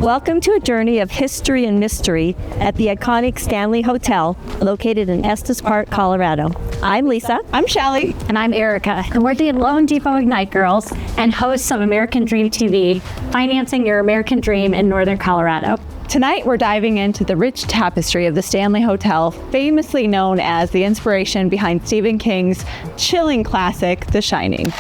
Welcome to a journey of history and mystery at the iconic Stanley Hotel, located in Estes Park, Colorado. I'm Lisa. I'm Shelly. And I'm Erica. And we're the loanDepot Ignite girls and hosts of American Dream TV, financing your American dream in Northern Colorado. Tonight, we're diving into the rich tapestry of the Stanley Hotel, famously known as the inspiration behind Stephen King's chilling classic, The Shining.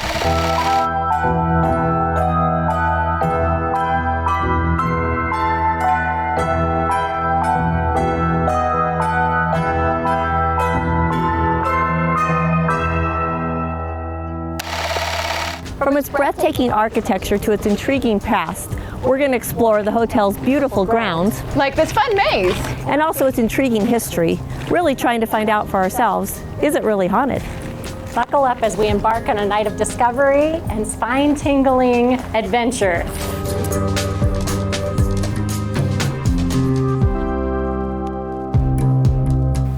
From its breathtaking architecture to its intriguing past, we're going to explore the hotel's beautiful grounds, Like this fun maze. and also its intriguing history, really trying to find out for ourselves, is it really haunted? Buckle up as we embark on a night of discovery and spine-tingling adventure.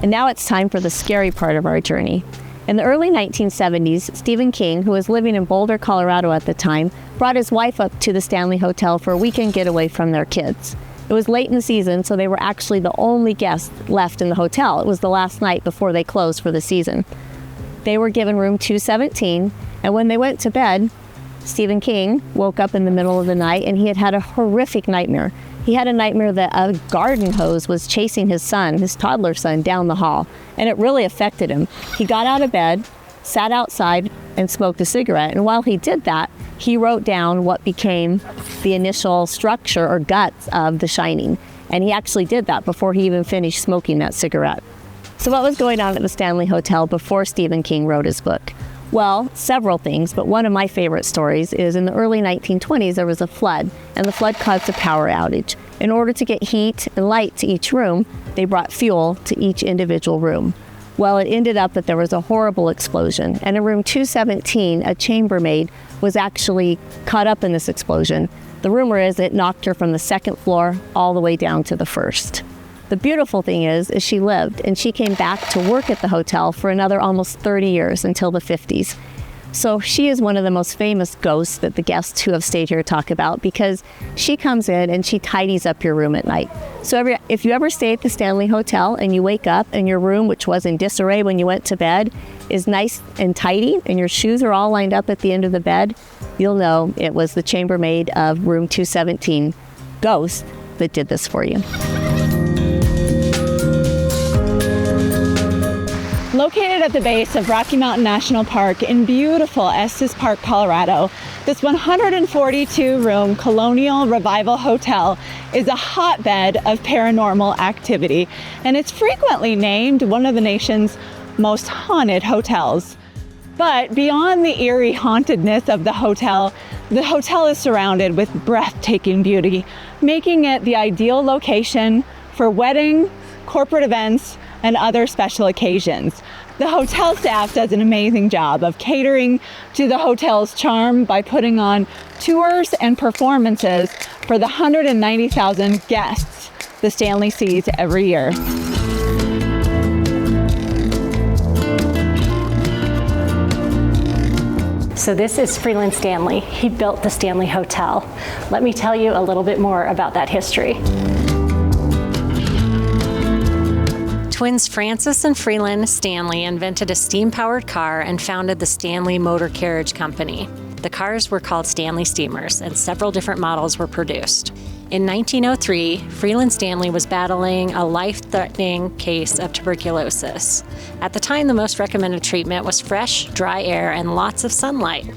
And now it's time for the scary part of our journey. In the early 1970s, Stephen King, who was living in Boulder, Colorado at the time, brought his wife up to the Stanley Hotel for a weekend getaway from their kids. It was late in the season, so they were actually the only guests left in the hotel. It was the last night before they closed for the season. They were given room 217, and when they went to bed, Stephen King woke up in the middle of the night and he had had a horrific nightmare. He had a nightmare that a garden hose was chasing his son, his toddler son, down the hall, and it really affected him. He got out of bed, sat outside, and smoked a cigarette. And while he did that, he wrote down what became the initial structure or guts of The Shining. And he actually did that before he even finished smoking that cigarette. So what was going on at the Stanley Hotel before Stephen King wrote his book? Well, several things, but one of my favorite stories is in the early 1920s, there was a flood, and the flood caused a power outage. In order to get heat and light to each room, they brought fuel to each individual room. Well, it ended up that there was a horrible explosion, and in room 217, a chambermaid was actually caught up in this explosion. The rumor is it knocked her from the second floor all the way down to the first. The beautiful thing is she lived, and she came back to work at the hotel for another almost 30 years until the 50s. So she is one of the most famous ghosts that the guests who have stayed here talk about, because she comes in and she tidies up your room at night. So if you ever stay at the Stanley Hotel and you wake up and your room, which was in disarray when you went to bed, is nice and tidy and your shoes are all lined up at the end of the bed, you'll know it was the chambermaid of room 217 ghost that did this for you. Located at the base of Rocky Mountain National Park in beautiful Estes Park, Colorado, this 142-room colonial revival hotel is a hotbed of paranormal activity, and it's frequently named one of the nation's most haunted hotels. But beyond the eerie hauntedness of the hotel is surrounded with breathtaking beauty, making it the ideal location for weddings, corporate events, and other special occasions. The hotel staff does an amazing job of catering to the hotel's charm by putting on tours and performances for the 190,000 guests the Stanley sees every year. So this is Freeland Stanley. He built the Stanley Hotel. Let me tell you a little bit more about that history. Twins Francis and Freeland Stanley invented a steam-powered car and founded the Stanley Motor Carriage Company. The cars were called Stanley Steamers, and several different models were produced. In 1903, Freeland Stanley was battling a life-threatening case of tuberculosis. At the time, the most recommended treatment was fresh, dry air and lots of sunlight.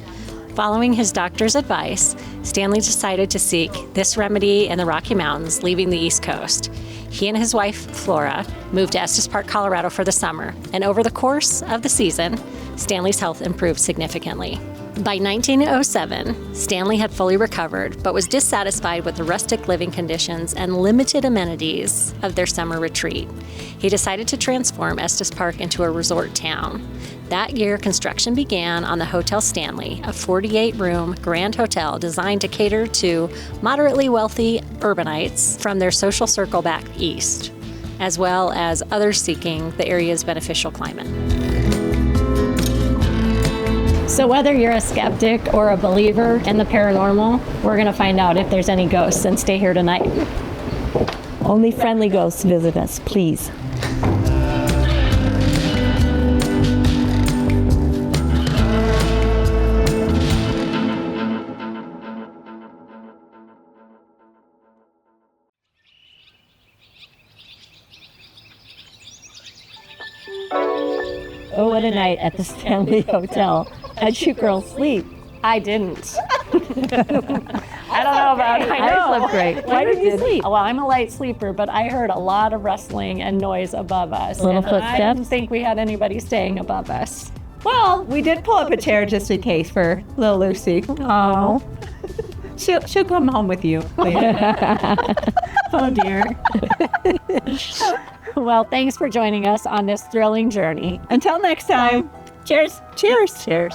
Following his doctor's advice, Stanley decided to seek this remedy in the Rocky Mountains, leaving the East Coast. He and his wife, Flora, moved to Estes Park, Colorado for the summer, and over the course of the season, Stanley's health improved significantly. By 1907, Stanley had fully recovered, but was dissatisfied with the rustic living conditions and limited amenities of their summer retreat. He decided to transform Estes Park into a resort town. That year, construction began on the Hotel Stanley, a 48-room grand hotel designed to cater to moderately wealthy urbanites from their social circle back east, as well as others seeking the area's beneficial climate. So whether you're a skeptic or a believer in the paranormal, we're going to find out if there's any ghosts and stay here tonight. Only friendly ghosts visit us, please. Oh, what a night at the Stanley Hotel. How'd you girls sleep? I didn't. I don't know about you. I slept great. Why did you sleep? Well, I'm a light sleeper, but I heard a lot of rustling and noise above us. Little and I footsteps? didn't think we had anybody staying above us. Well, we did pull up a chair just in case for little Lucy. Oh. She'll come home with you later. Oh dear. Well, thanks for joining us on this thrilling journey. Until next time. Cheers. Cheers. Cheers.